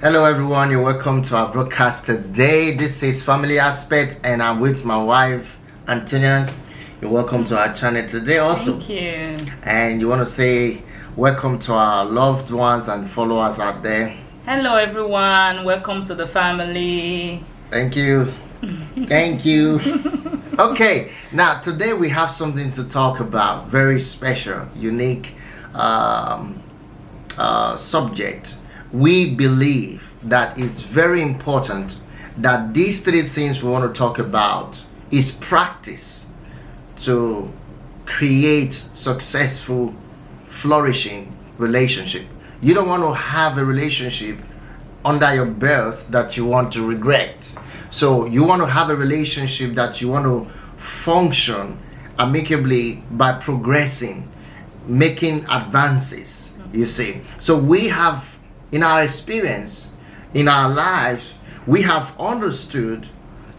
Hello everyone, you're welcome to our broadcast today. This is Family Aspect and I'm with my wife Antonia. You're welcome to our channel today also. Thank you. And you want to say welcome to our loved ones and followers out there. Hello everyone, welcome to the family. Thank you. Thank you. Okay, now today we have something to talk about. Very special, unique subject. We believe that it's very important that these three things we want to talk about is practice to create successful, flourishing relationship. You don't want to have a relationship under your belt that you want to regret. So you want to have a relationship that you want to function amicably by progressing, making advances, you see. So we have, in our experience, in our lives, we have understood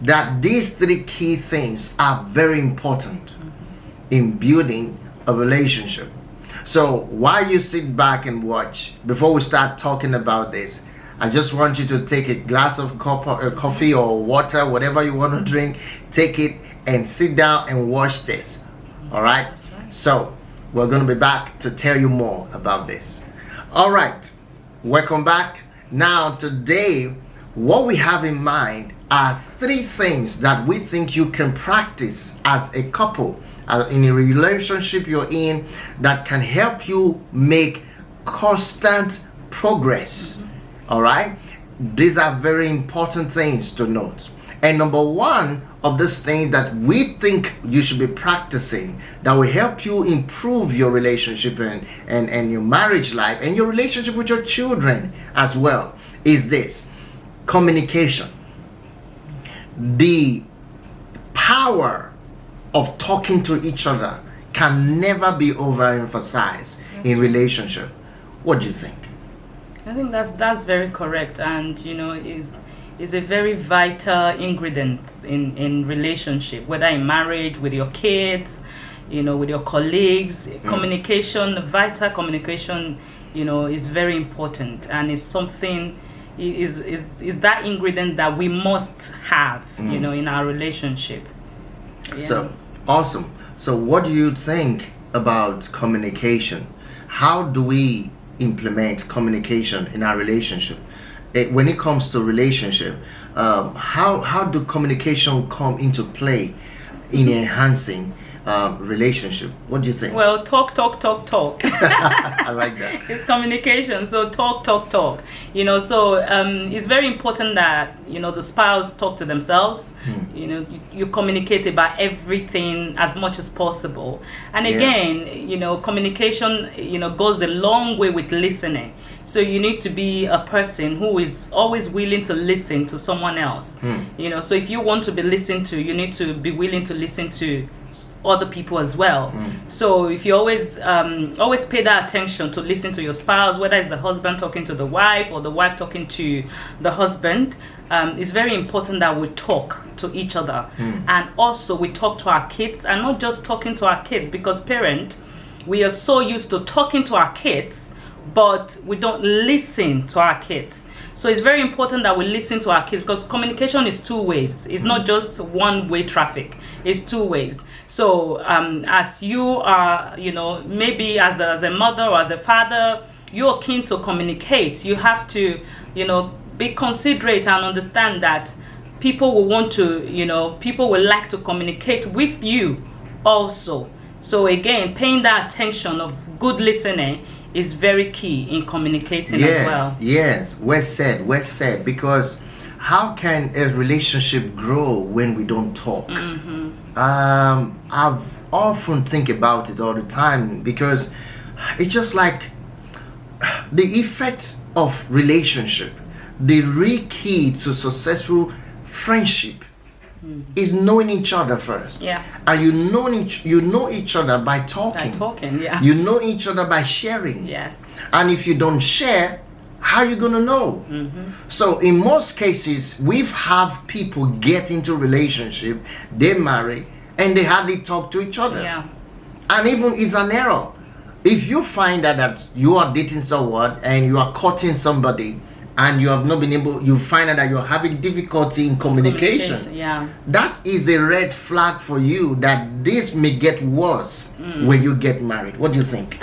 that these three key things are very important in building a relationship. So while you sit back and watch, before we start talking about this, I just want you to take a glass of coffee or water, whatever you want to drink, take it and sit down and watch this. All right? That's right. So we're going to be back to tell you more about this. All right. Welcome back. Now today, what we have in mind are three things that we think you can practice as a couple, in a relationship you're in, that can help you make constant progress. All right, these are very important things to note. And number one of this thing that we think you should be practicing that will help you improve your relationship and your marriage life and your relationship with your children as well is this: communication. The power of talking to each other can never be overemphasized in relationship. What do you think? I think that's very correct, and is a very vital ingredient in relationship, whether in marriage, with your kids, with your colleagues. Communication, vital communication, is very important, and is something is that ingredient that we must have, in our relationship. Yeah. So awesome. So what do you think about communication? How do we implement communication in our relationship? When it comes to relationship, how do communication come into play in enhancing relationship? What do you think? Well, talk. I like that. It's communication, so talk. So it's very important that the spouse talk to themselves. You communicate about everything as much as possible. And again, communication goes a long way with listening. So you need to be a person who is always willing to listen to someone else. So if you want to be listened to, you need to be willing to listen to other people as well. So if you always pay that attention to listen to your spouse, whether it's the husband talking to the wife or the wife talking to the husband, it's very important that we talk to each other. And also we talk to our kids, and not just talking to our kids, because parents, we are so used to talking to our kids, but we don't listen to our kids. So it's very important that we listen to our kids, because communication is two ways. It's not just one-way traffic. It's two ways. So as you are, maybe as a mother or as a father, you're keen to communicate. You have to, be considerate and understand that people will want to, people will like to communicate with you also. So again, paying that attention of good listening is very key in communicating as well. Yes, well said. Because how can a relationship grow when we don't talk? I've often think about it all the time, because it's just like the effect of relationship. The real key to successful friendship is knowing each other first. Yeah. And you know each other by talking. Yeah. You know each other by sharing. Yes. And if you don't share, how are you gonna know? So in most cases, we've have people get into relationship, they marry, and they hardly talk to each other. Yeah. And even it's an error. If you find that you are dating someone and you are courting somebody, and you have not been able, you find out that you're having difficulty in communication. Yeah. That is a red flag for you that this may get worse when you get married. What do you think?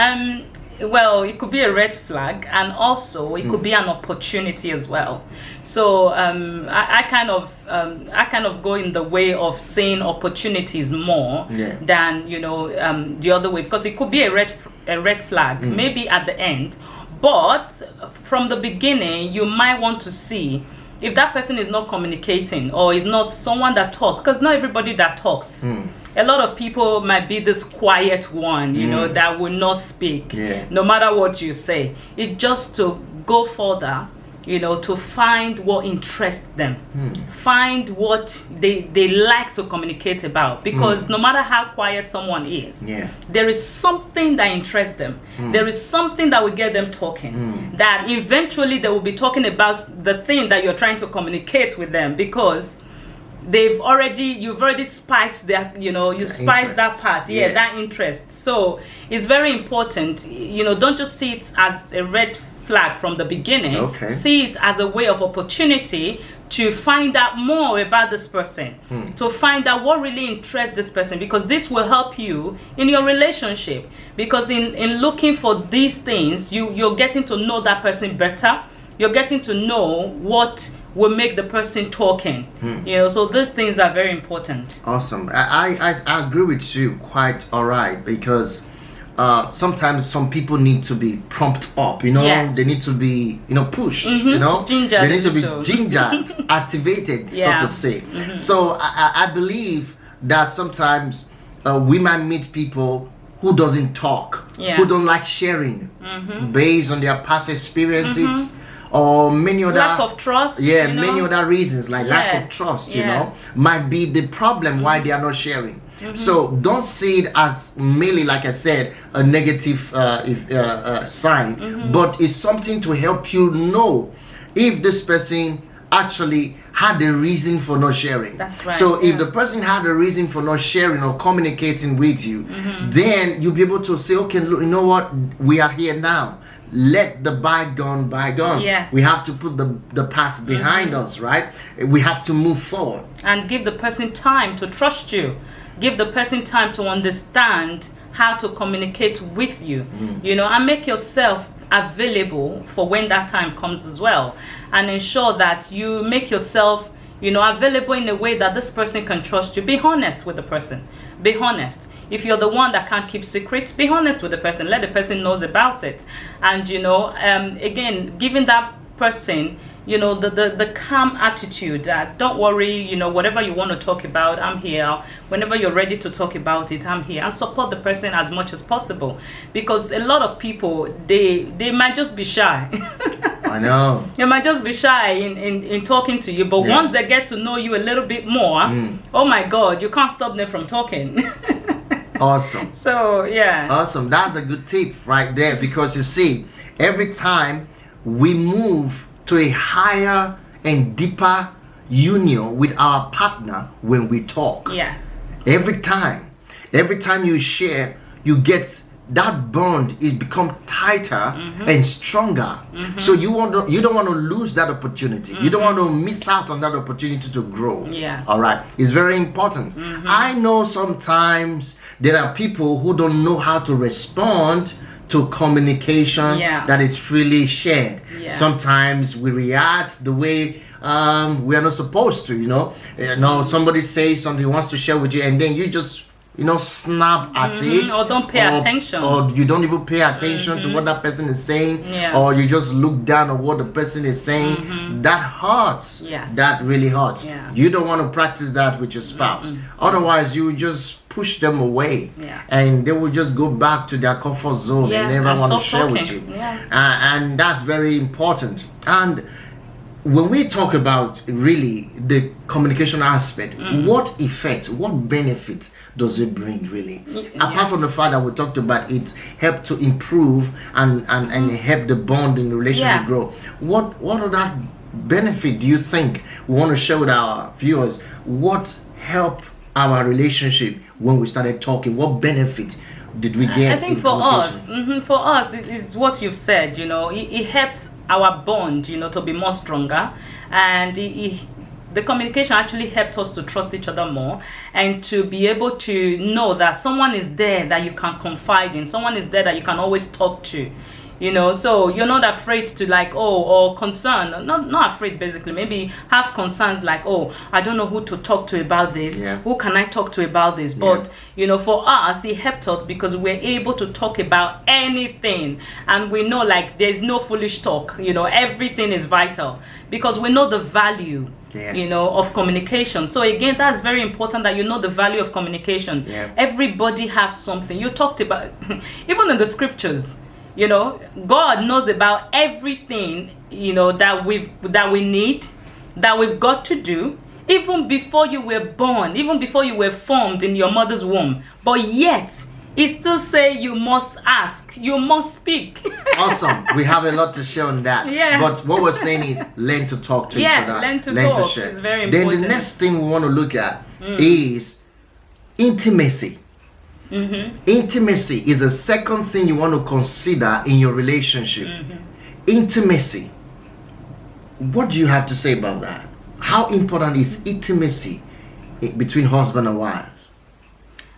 Well, it could be a red flag, and also it could be an opportunity as well. So I kind of go in the way of saying opportunities more than the other way, because it could be a red flag maybe at the end, but from the beginning you might want to see if that person is not communicating or is not someone that talks, because not everybody that talks. A lot of people might be this quiet one, that will not speak, no matter what you say. It's just to go further, to find what interests them, find what they like to communicate about. Because no matter how quiet someone is, there is something that interests them. There is something that will get them talking, that eventually they will be talking about the thing that you're trying to communicate with them, because you've already spiced that, you spiced that part, that interest. So it's very important, don't just see it as a red flag from the beginning. See it as a way of opportunity to find out more about this person, to find out what really interests this person, because this will help you in your relationship. Because in looking for these things, you're getting to know that person better. You're getting to know what will make the person talking. So these things are very important. Awesome. I agree with you quite all right, because sometimes some people need to be pumped up, they need to be pushed, Gingered, they need to be gingered, activated, so to say. So I believe that sometimes we might meet people who doesn't talk, who don't like sharing, based on their past experiences, or many other lack of trust. Many other reasons, like lack of trust, might be the problem why they are not sharing. So don't see it as merely, like I said, a negative sign, but it's something to help you know if this person actually had a reason for not sharing. That's right. So if the person had a reason for not sharing or communicating with you, then you'll be able to say, okay, look, you know what, we are here now. Let the bygone bygone. We have to put the past behind us, right? We have to move forward. And give the person time to trust you. Give the person time to understand how to communicate with you, and make yourself available for when that time comes as well. And ensure that you make yourself, available in a way that this person can trust you. Be honest with the person. Be honest. If you're the one that can't keep secrets, be honest with the person. Let the person knows about it. And, again, giving that person, the calm attitude that don't worry, whatever you want to talk about, I'm here. Whenever you're ready to talk about it, I'm here. And support the person as much as possible. Because a lot of people, they might just be shy. I know. They might just be shy in talking to you. But once they get to know you a little bit more, oh my God, you can't stop them from talking. Awesome. So, Awesome. That's a good tip right there, because you see, every time we move to a higher and deeper union with our partner when we talk. Every time you share, you get that bond is become tighter and stronger. So you don't want to lose that opportunity. You don't want to miss out on that opportunity to grow. All right. It's very important. I know sometimes there are people who don't know how to respond to communication that is freely shared. Sometimes we react the way we are not supposed to. Somebody says something, wants to share with you, and then you just snap at it, or don't pay attention, or you don't even pay attention to what that person is saying, or you just look down on what the person is saying. That hurts. That really hurts. You don't want to practice that with your spouse. Otherwise, you just push them away, and they will just go back to their comfort zone and never want to share with you. And that's very important. And when we talk about really the communication aspect, what effect, what benefit does it bring really? Apart from the fact that we talked about it help to improve and help the bond in the relationship grow, what other benefit do you think we want to share with our viewers? What help our relationship when we started talking? What benefit did we get? I think in for us, communication? for us, it's what you've said. It helped our bond, to be more stronger, and the communication actually helped us to trust each other more and to be able to know that someone is there that you can confide in, someone is there that you can always talk to. So you're not afraid to or concerned, not afraid basically, maybe have concerns like, I don't know who to talk to about this. Yeah. Who can I talk to about this? But, for us, it helped us because we're able to talk about anything. And we know there's no foolish talk, everything is vital because we know the value. Yeah. Of communication. So again, that's very important that you know the value of communication. Yeah. Everybody has something. You talked about, even in the scriptures, God knows about everything, that we need, that we've got to do, even before you were born, even before you were formed in your mother's womb. But yet, He still say you must ask, you must speak. Awesome. We have a lot to share on that. Yeah. But what we're saying is learn to talk to each other. learn to talk. share. It's very important. Then the next thing we want to look at is intimacy. Intimacy is the second thing you want to consider in your relationship. Intimacy. What do you have to say about that? How important is intimacy between husband and wife?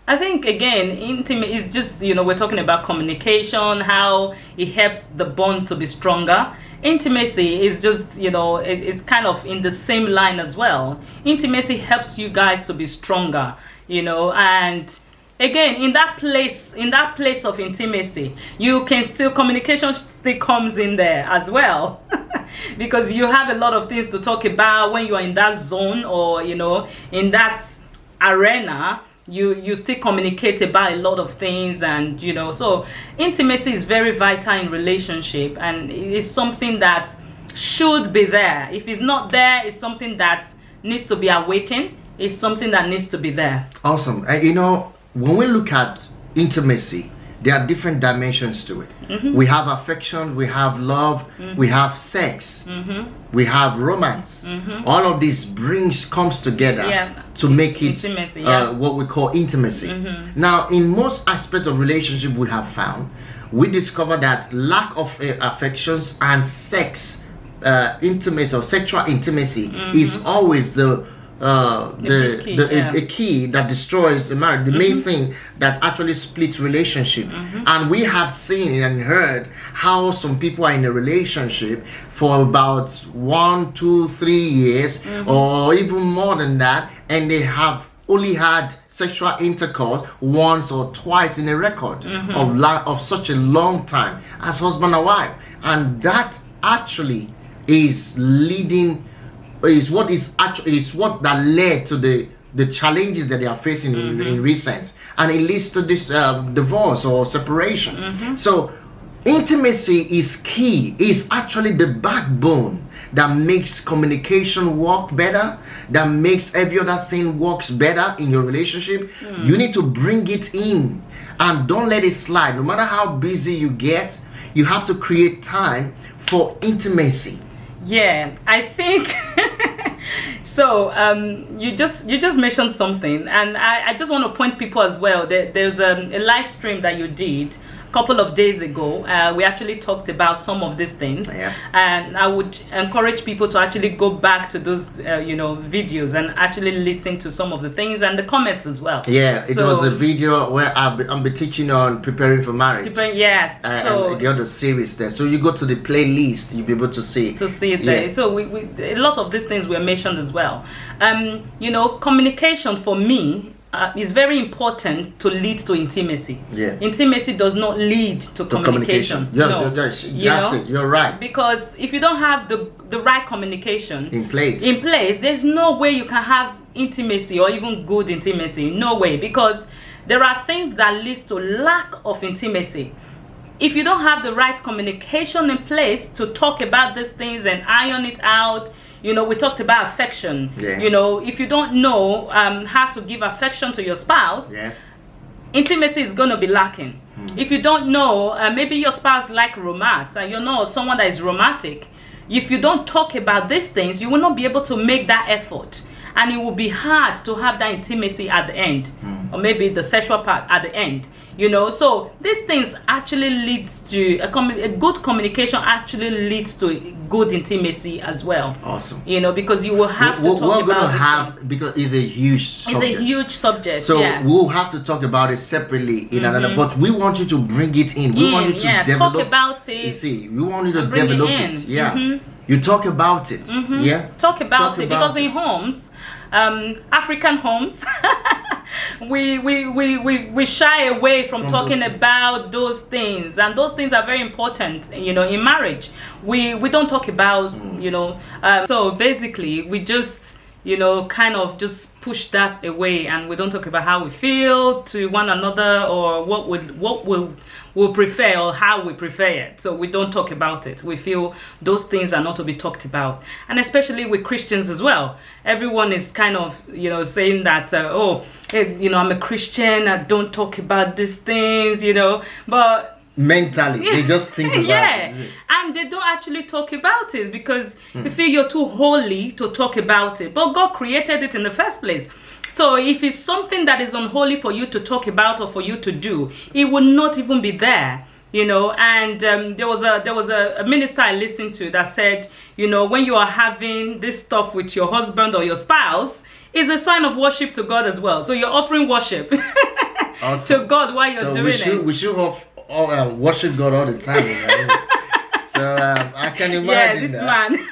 I think again, intimate is just, we're talking about communication, how it helps the bonds to be stronger. Intimacy is just, it's kind of in the same line as well. Intimacy helps you guys to be stronger, and again, in that place of intimacy, you can still, communication still comes in there as well. Because you have a lot of things to talk about when you are in that zone or, in that arena. You still communicate about a lot of things, and so intimacy is very vital in relationship, and it's something that should be there. If it's not there, it's something that needs to be awakened. It's something that needs to be there. Awesome. When we look at intimacy, there are different dimensions to it. We have affection, we have love, we have sex, we have romance. All of this comes together to make it intimacy, what we call intimacy. Now, in most aspects of relationship we have found, we discover that lack of affections and sex intimacy or sexual intimacy is always a key that destroys the marriage, the main thing that actually splits relationship. And we have seen and heard how some people are in a relationship for about 1, 2, 3 years or even more than that, and they have only had sexual intercourse once or twice in a record of such a long time as husband and wife. And that actually is what that led to the challenges that they are facing in recent, and it leads to this divorce or separation. So intimacy is key. It's actually the backbone that makes communication work better, that makes every other thing works better in your relationship. You need to bring it in and don't let it slide. No matter how busy you get, you have to create time for intimacy. Yeah, I think so. You just mentioned something, and I just want to point people as well. There's a live stream that you did a couple of days ago. We actually talked about some of these things, and I would encourage people to actually go back to those videos and actually listen to some of the things and the comments as well. Yeah, it was a video where I'm be teaching on preparing for marriage. Yes, and the other series there. So you go to the playlist, you'll be able to see it there. So we a lot of these things were mentioned as well. Communication for me is very important to lead to intimacy. Intimacy does not lead to communication. Yes, that's it. You're right. Because if you don't have the right communication in place, there's no way you can have intimacy or even good intimacy. No way, because there are things that leads to lack of intimacy. If you don't have the right communication in place to talk about these things and iron it out, we talked about affection. If you don't know how to give affection to your spouse, intimacy is going to be lacking. If you don't know, maybe your spouse like romance, and someone that is romantic. If you don't talk about these things, you will not be able to make that effort. and it will be hard to have that intimacy at the end, or maybe the sexual part at the end. So these things actually leads to a good communication, actually leads to good intimacy as well. Awesome. Because you will have to talk we're about gonna these have things. because it's a huge subject. It's a huge subject. So yes. we'll have to talk about it separately in another. But we want you to bring it in. We want you to develop. Talk about it. You see, we want you to bring develop it in. it. Yeah. You talk about it. Yeah. Talk about it because in homes, African homes, we shy away from talking about those things, and those things are very important. In marriage, we don't talk about. So basically, we just kind of just push that away, and we don't talk about how we feel to one another, or what we'll prefer, or how we prefer it. So we don't talk about it. We feel those things are not to be talked about, and especially with Christians as well. Everyone is kind of saying that hey, I'm a Christian, I don't talk about these things, but mentally they just think about it. And they don't actually talk about it because you feel you're too holy to talk about it, but God created it in the first place. So if it's something that is unholy for you to talk about or for you to do, it will not even be there. And there was a minister I listened to that said, when you are having this stuff with your husband or your spouse, it's a sign of worship to God as well. So you're offering worship awesome. to God while you're doing it. We should worship God all the time. So I can imagine man.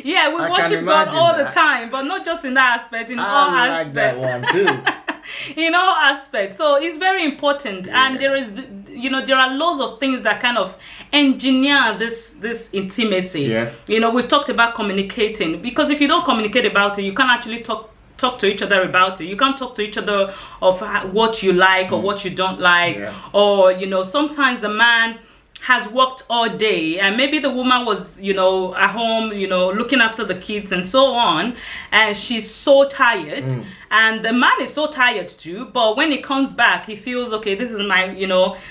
Yeah, we worship God all the time, but not just in that aspect, in all aspects. I like that one too. In all aspects. So it's very important, and there are loads of things that kind of engineer this intimacy. Yeah. We've talked about communicating, because if you don't communicate about it, you can't actually talk to each other about it. You can't talk to each other of what you like or what you don't like. Or sometimes the man has worked all day, and maybe the woman was at home looking after the kids and so on, and she's so tired, and the man is so tired too, but when he comes back, he feels, okay, this is my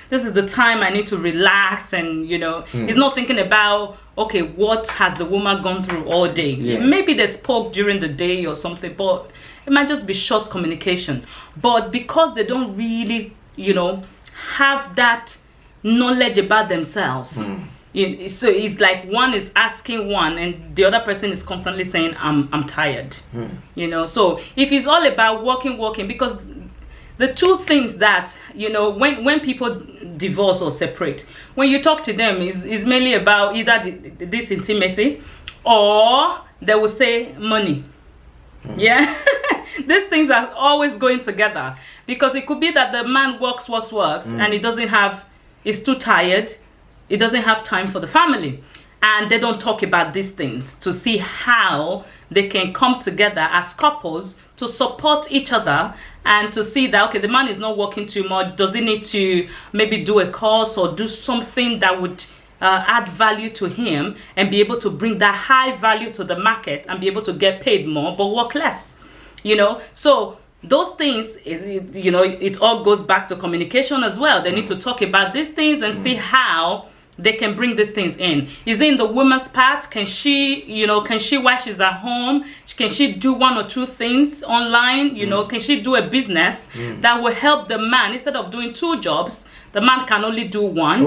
this is the time I need to relax, and he's not thinking about, okay, what has the woman gone through all day. Maybe they spoke during the day or something, but it might just be short communication. But because they don't really have that knowledge about themselves, so it's like one is asking one, and the other person is constantly saying, I'm tired. So if it's all about working, because the two things that when people divorce or separate, when you talk to them, is mainly about either this intimacy, or they will say money. These things are always going together, because it could be that the man works and he doesn't have, is too tired, he doesn't have time for the family, and they don't talk about these things to see how they can come together as couples to support each other, and to see that, okay, the man is not working too much, does he need to maybe do a course or do something that would add value to him, and be able to bring that high value to the market, and be able to get paid more but work less. So those things, it all goes back to communication as well. They need to talk about these things and see how they can bring these things in. Is it in the woman's part? Can she, while she's at home, can she do one or two things online? Can she do a business that will help the man? Instead of doing two jobs, the man can only do one.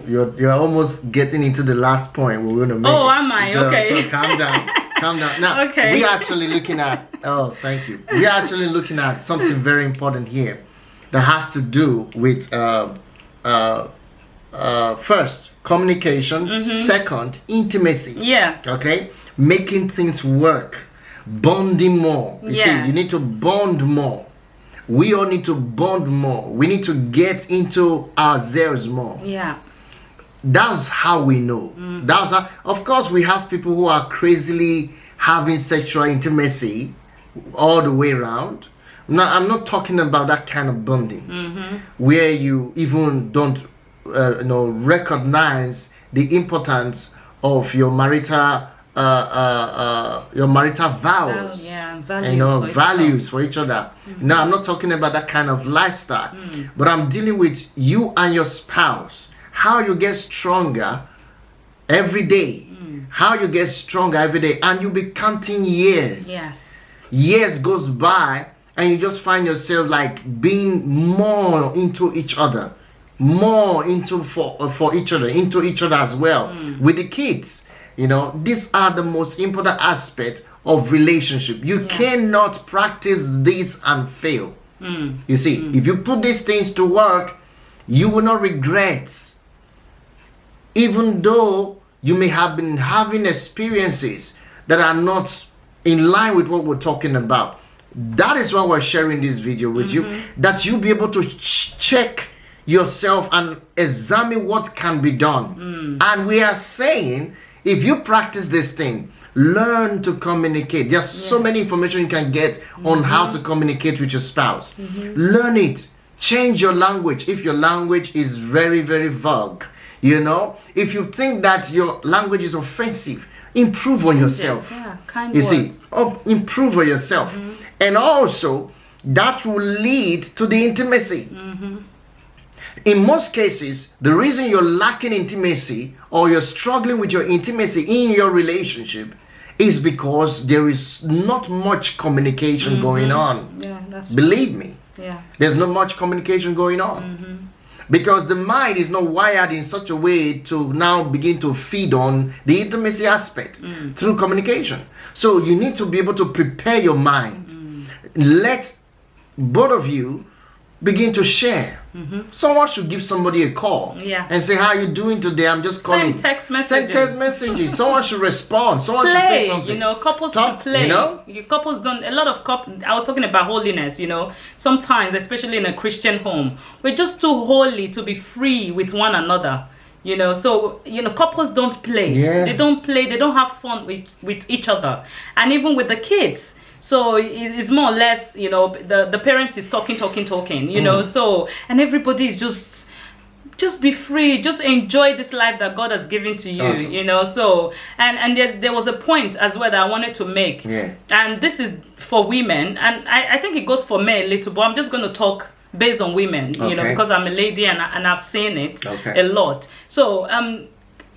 You're almost getting into the last point we're going to make. Oh, am I? Okay. So calm down. Now, we're actually looking at, thank you. We're actually looking at something very important here that has to do with, first, communication, second, intimacy. Yeah. Okay? Making things work, bonding more. You see, you need to bond more. We all need to bond more. We need to get into ourselves more. Yeah. That's how we know. That's how, of course, we have people who are crazily having sexual intimacy all the way around. Now, I'm not talking about that kind of bonding where you even don't recognize the importance of your marital vows, values for each other. No, I'm not talking about that kind of lifestyle, but I'm dealing with you and your spouse. How you get stronger every day. How you get stronger every day, and you'll be counting years. years goes by and you just find yourself like being more into each other, more into for each other, into each other as well with the kids. You know, these are the most important aspects of relationship. You cannot practice this and fail. You see, if you put these things to work, you will not regret. Even though you may have been having experiences that are not in line with what we're talking about. That is why we're sharing this video with you, that you'll be able to check yourself and examine what can be done. And we are saying, if you practice this thing, learn to communicate. There's so many information you can get on how to communicate with your spouse. Learn it. Change your language if your language is very, very vague. You know, if you think that your language is offensive, improve on yourself. Kind you words. see, improve on yourself. And also, that will lead to the intimacy. In most cases, the reason you're lacking intimacy or you're struggling with your intimacy in your relationship is because there is not much communication going on. Yeah, that's Believe me. Yeah. There's not much communication going on. Because the mind is not wired in such a way to now begin to feed on the intimacy aspect through communication. So you need to be able to prepare your mind. Let both of you begin to share. Someone should give somebody a call and say, how are you doing today? I'm just calling. Send text messages. Send text messages. Someone should respond. Someone should say something. You know, couples should play. You know? Couples don't, a lot of couples, I was talking about holiness, you know, sometimes, especially in a Christian home, we're just too holy to be free with one another. You know, so, you know, couples don't play. They don't play. They don't have fun with each other. And even with the kids. So it's more or less, you know, the parent is talking, you know, so, and everybody is just be free, just enjoy this life that God has given to you, you know, so, and there was a point as well that I wanted to make, and this is for women, and I think it goes for men a little, but I'm just going to talk based on women, you know, because I'm a lady and I've seen it a lot. So,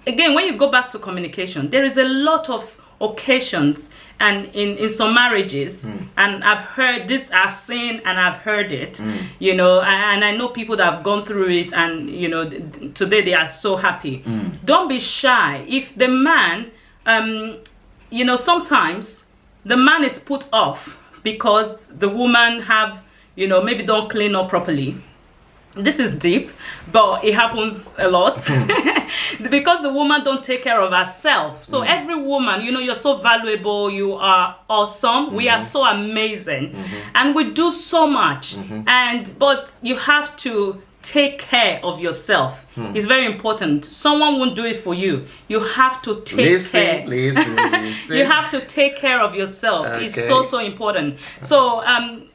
again, when you go back to communication, there is a lot of occasions and in some marriages, and I've heard this, I've seen and I've heard it, you know, and I know people that have gone through it, and you know, today they are so happy. Don't be shy. If the man, you know, sometimes the man is put off because the woman have, you know, maybe don't clean up properly. This is deep, but it happens a lot because the woman don't take care of herself. So every woman, you know, you're so valuable, you are awesome, we are so amazing, and we do so much, but you have to take care of yourself. It's very important. Someone won't do it for you. You have to take care. Listen. You have to take care of yourself. It's so important. So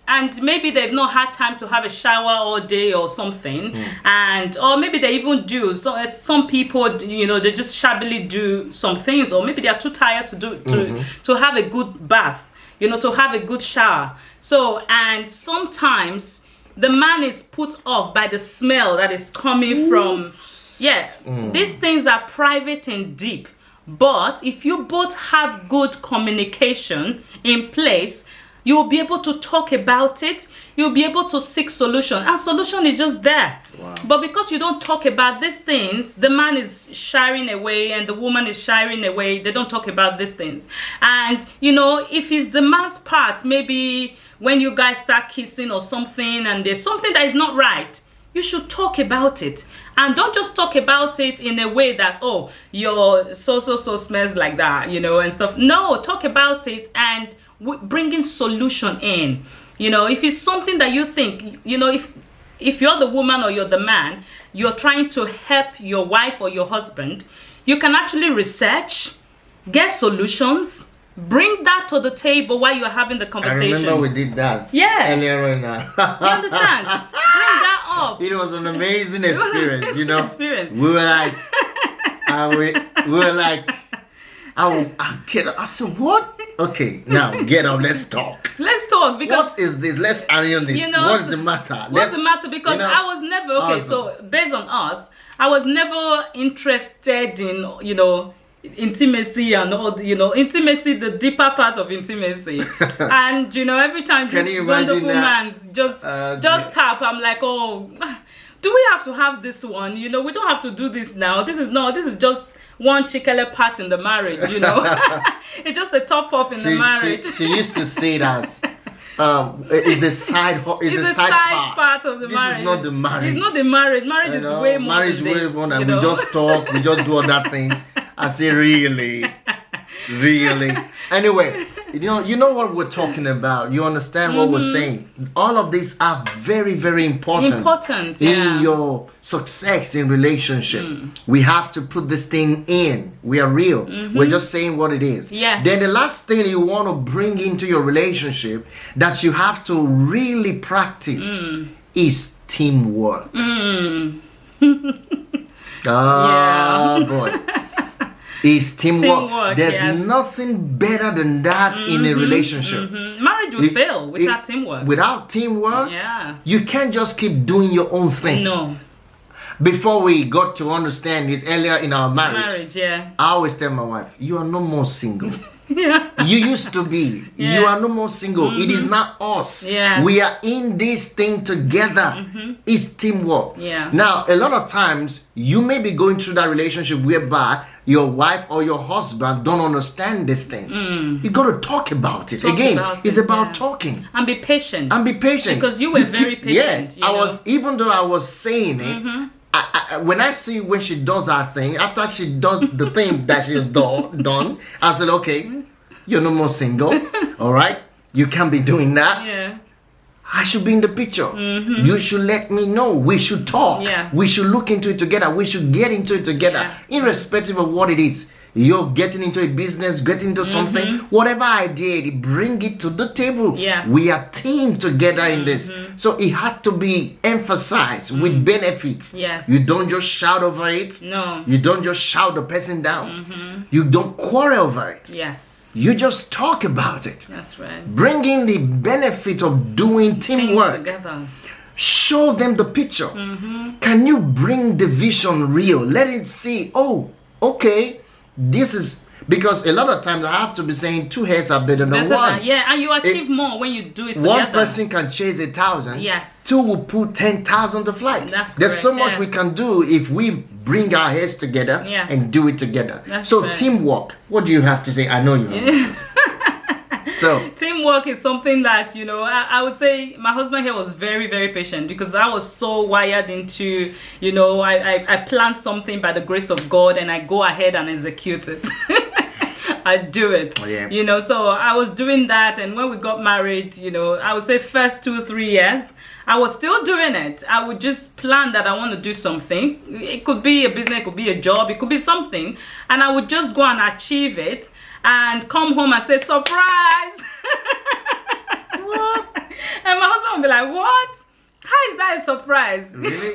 and maybe they've not had time to have a shower all day or something, and or maybe they even do. So some people, you know, they just shabbily do some things, or maybe they are too tired to do to have a good bath, you know, to have a good shower. So, and sometimes the man is put off by the smell that is coming from, these things are private and deep. But if you both have good communication in place, you will be able to talk about it. You'll be able to seek solution, and solution is just there. But because you don't talk about these things, the man is shying away and the woman is shying away. They don't talk about these things. And you know, if it's the man's part, maybe when you guys start kissing or something and there's something that is not right, you should talk about it. And don't just talk about it in a way that, oh, your so smells like that, you know, and stuff. No, talk about it and bringing solution in. You know, if it's something that you think, you know, if you're the woman or you're the man, you're trying to help your wife or your husband, you can actually research, get solutions, bring that to the table while you're having the conversation. I remember we did that earlier on. You understand? Bring that up. It was an amazing experience, you know. Experience. We were like, I'll get up. I said, what? Okay, now get up. Let's talk. Let's talk, because what is this? Let's iron this. You know, what's the matter? What's the matter? Because, you know, I was never so based on us, I was never interested in, you know, intimacy and all, intimacy, the deeper part of intimacy. And every time Can this you imagine wonderful that? man just tap, I'm like, oh, do we have to have this one? We don't have to do this now. This is just one chikele part in the marriage. It's just a top up in the marriage. She used to say it as it's a side part of the this marriage. Is not the marriage. It's not the marriage. Marriage is way more. Marriage than way this, more than we just talk, we just do other things. I say really. Anyway, you know what we're talking about. You understand what we're saying. All of these are very, very important. Yeah. In your success in relationship. We have to put this thing in. We are real. We're just saying what it is. Yes. Then the last thing you want to bring into your relationship that you have to really practice is teamwork. Boy. Is teamwork. There's nothing better than that in a relationship. Marriage will fail without teamwork. Without teamwork, you can't just keep doing your own thing. No. Before we got to understand this earlier in our marriage, I always tell my wife, you are no more single. You used to be. You are no more single. It is not us. We are in this thing together. It's teamwork. Now, a lot of times, you may be going through that relationship whereby your wife or your husband don't understand these things. You got to talk about it. It's about talking. And be patient. Because you were very patient. Even though I was saying it, when I see when she does her thing, after she does the thing that she has done, I said, okay, you're no more single. All right? You can't be doing that. I should be in the picture. You should let me know. We should talk. We should look into it together. We should get into it together, irrespective of what it is. You're getting into a business, getting into something, whatever idea, bring it to the table. We are team together in this. So it had to be emphasized with benefits. You don't just shout over it. No. You don't just shout the person down. You don't quarrel over it. You just talk about it. That's right. Bring in the benefit of doing teamwork. Show them the picture. Can you bring the vision real? Let it see, oh, okay. This is because a lot of times I have to be saying two heads are better than one. And you achieve more when you do it together. One person can chase 1,000. Two will put 10,000 to flight. There's so much we can do if we bring our heads together and do it together. Teamwork. What do you have to say? I know you have. So teamwork is something that I would say my husband here was very, very patient because I was so wired into I plan something by the grace of God and I go ahead and execute it. I do it. So I was doing that, and when we got married, I would say first 2-3 years I was still doing it. I would just plan that I want to do something. It could be a business, it could be a job, it could be something, and I would just go and achieve it and come home and say, surprise! What? And my husband would be like, what? How is that a surprise? Really?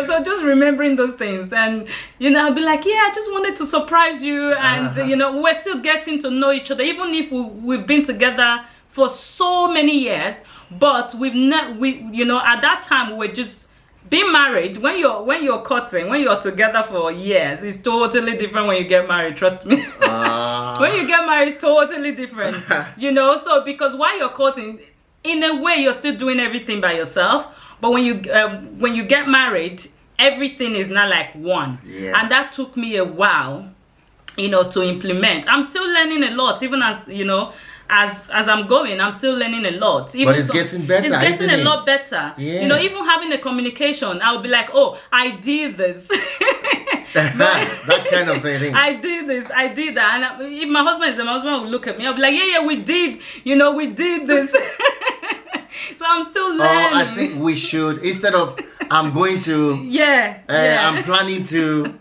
So just remembering those things, and I'll be like, yeah, I just wanted to surprise you, and we're still getting to know each other, even if we've been together for so many years, but we've not, at that time we were just being married. When you're courting, when you're together for years, it's totally different when you get married, trust me. When you get married, it's totally different. So because while you're courting, in a way you're still doing everything by yourself, but when you get married, everything is not like one. And that took me a while to implement. I'm still learning a lot, even as I'm going, I'm still learning a lot. But it's getting better. It's getting a lot better. Even having a communication, I'll be like, oh, I did this. That kind of thing. I did this, I did that. And if my husband is there, my husband will look at me. I'll be like, yeah, we did. We did this. So I'm still learning. I think we should, instead of I'm going to, I'm planning to.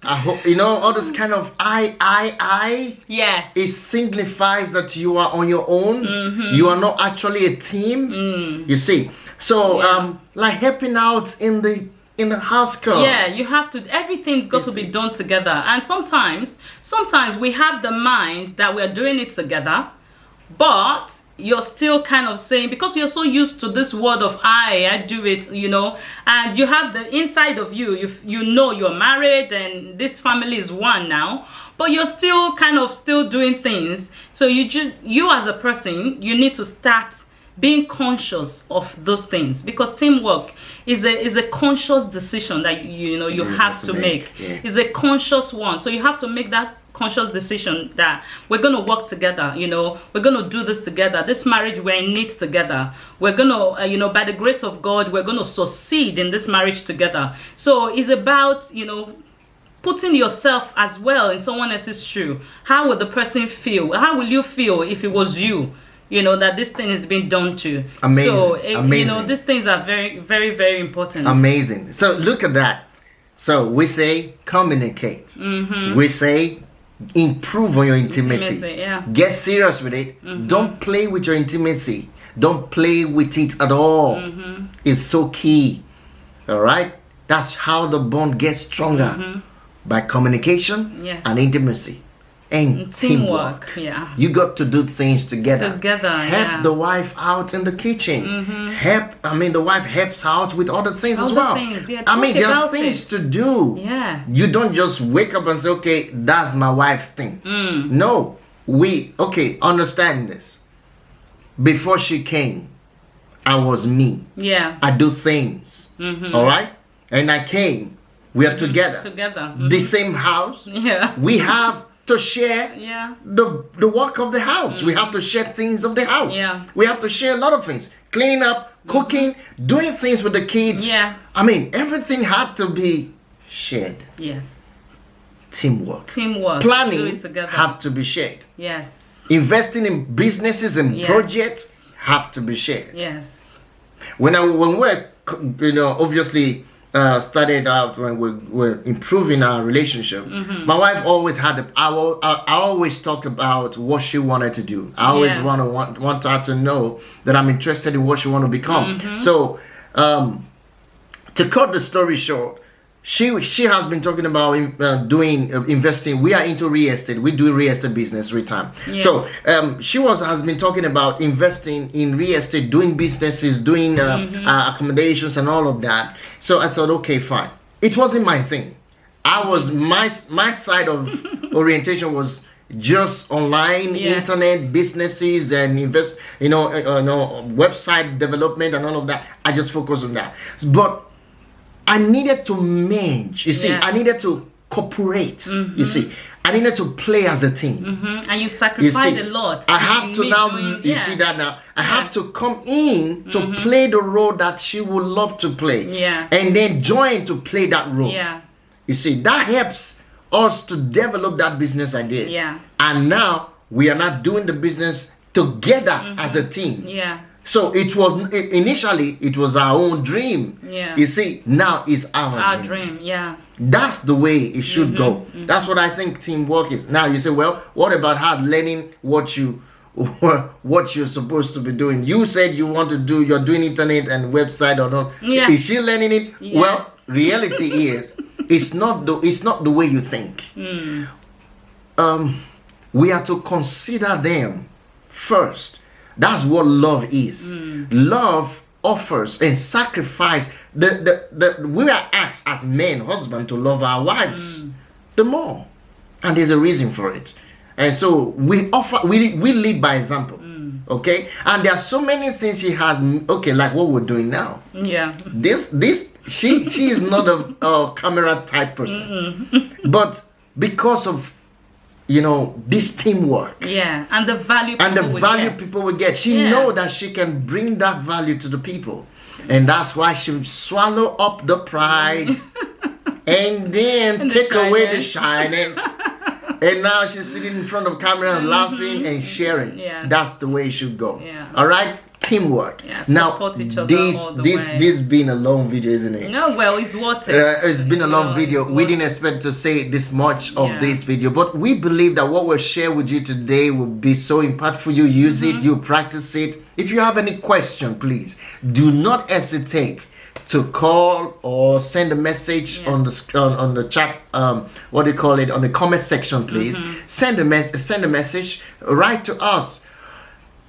I hope all this kind of I. Yes. It signifies that you are on your own. You are not actually a team. You see. So like helping out in the house chores. Yeah, you have to. Everything's got to be done together. And sometimes we have the mind that we're doing it together, but you're still kind of saying, because you're so used to this word of I do it, and you have the inside of you know you're married and this family is one now, but you're still kind of still doing things. So you as a person, you need to start being conscious of those things, because teamwork is a conscious decision that you have to make. Yeah. It's a conscious one, so you have to make that conscious decision that we're going to work together, we're going to do this together. This marriage, we're in it together. We're going to by the grace of God, we're going to succeed in this marriage together. So it's about putting yourself as well in someone else's shoe. How will the person feel? How will you feel if it was you that this thing is being done to? Amazing. So Amazing. these things are very, very, very important. Amazing. So look at that. So we say communicate. We say improve on your intimacy. Yeah. Get serious with it. Don't play with your intimacy. Don't play with it at all. It's so key. All right. That's how the bond gets stronger, by communication and intimacy and teamwork. Yeah. You got to do things together. Help the wife out in the kitchen. The wife helps out with other things as well. There are things to do. Yeah. You don't just wake up and say, okay, that's my wife's thing. No. Understand this. Before she came, I was me. Yeah. I do things. All right? And I came. We are together. The same house. Yeah. We have to share the work of the house. We have to share things of the house. Yeah. We have to share a lot of things. Cleaning up, cooking, doing things with the kids. Yeah. Everything had to be shared. Yes. Teamwork. Planning have to be shared. Yes. Investing in businesses and projects have to be shared. Yes. When we're obviously started out, when we were improving our relationship, my wife always had I always talk about what she wanted to do. I always want her to know that I'm interested in what she want to become. So to cut the story short, she has been talking about investing. We are into real estate. We do real estate business every time. Yeah. So she has been talking about investing in real estate, doing businesses, doing accommodations and all of that. So I thought, okay, fine. It wasn't my thing. My side of orientation was just online, internet businesses and website development and all of that. I just focused on that. But I needed to merge. You see, I needed to cooperate. You see, I needed to play as a team. And you sacrificed a lot. I have to now, see that now. I have to come in to play the role that she would love to play. Yeah. And then join to play that role. Yeah. You see, that helps us to develop that business idea. Yeah. And now we are not doing the business together as a team. Yeah. So initially it was our own dream. Yeah. You see, now it's our dream. Yeah. That's the way it should go. That's what I think teamwork is. Now you say, well, what about her learning what you're supposed to be doing? You said you're doing internet and website or not. Yeah. Is she learning it? Yes. Well, reality is it's not the way you think. We are to consider them first. That's what love is. Love offers and sacrifice. We are asked as men, husband, to love our wives the more, and there's a reason for it. And so we lead by example. Okay, and there are so many things she has. Okay, like what we're doing now. Yeah. She is not a camera type person, but because of this teamwork, and the value people will get. She know that she can bring that value to the people, and that's why she swallow up the pride and then take away the shyness. And now she's sitting in front of camera laughing and sharing. That's the way it should go. All right. Teamwork. Support each other all the way. This been a long video, isn't it? No, well, it's what it's been a long video. We didn't expect to say this much of this video, but we believe that what we'll share with you today will be so impactful. You use it, you practice it. If you have any question, please do not hesitate to call or send a message on the chat. On the comment section, please. Send a message. Write to us.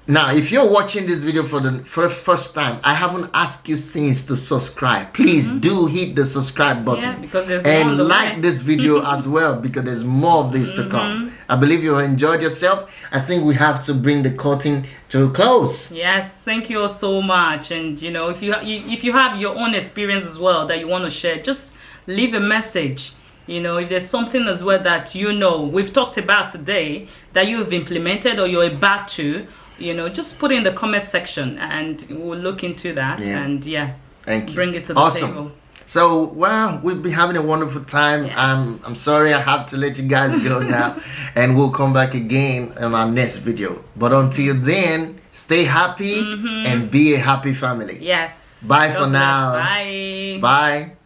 Now, if you're watching this video for the first time, I haven't asked you since to subscribe. Please do hit the subscribe button. Yeah, because there's more on and the like way. this video as well, because there's more of this to come. I believe you enjoyed yourself. I think we have to bring the curtain to a close. Yes, thank you all so much. And you know, if you have your own experience as well that you want to share, just leave a message. You know, if there's something as well that you know we've talked about today that you've implemented or you're about to, you know, just put it in the comment section and we'll look into that. Yeah. And yeah, Thank you. bring it to the Awesome. table. So, well, we'll be having a wonderful time. Yes. I'm sorry I have to let you guys go now, and we'll come back again in our next video. But until then, stay happy and be a happy family. Yes. Bye God for bless. now. Bye. Bye.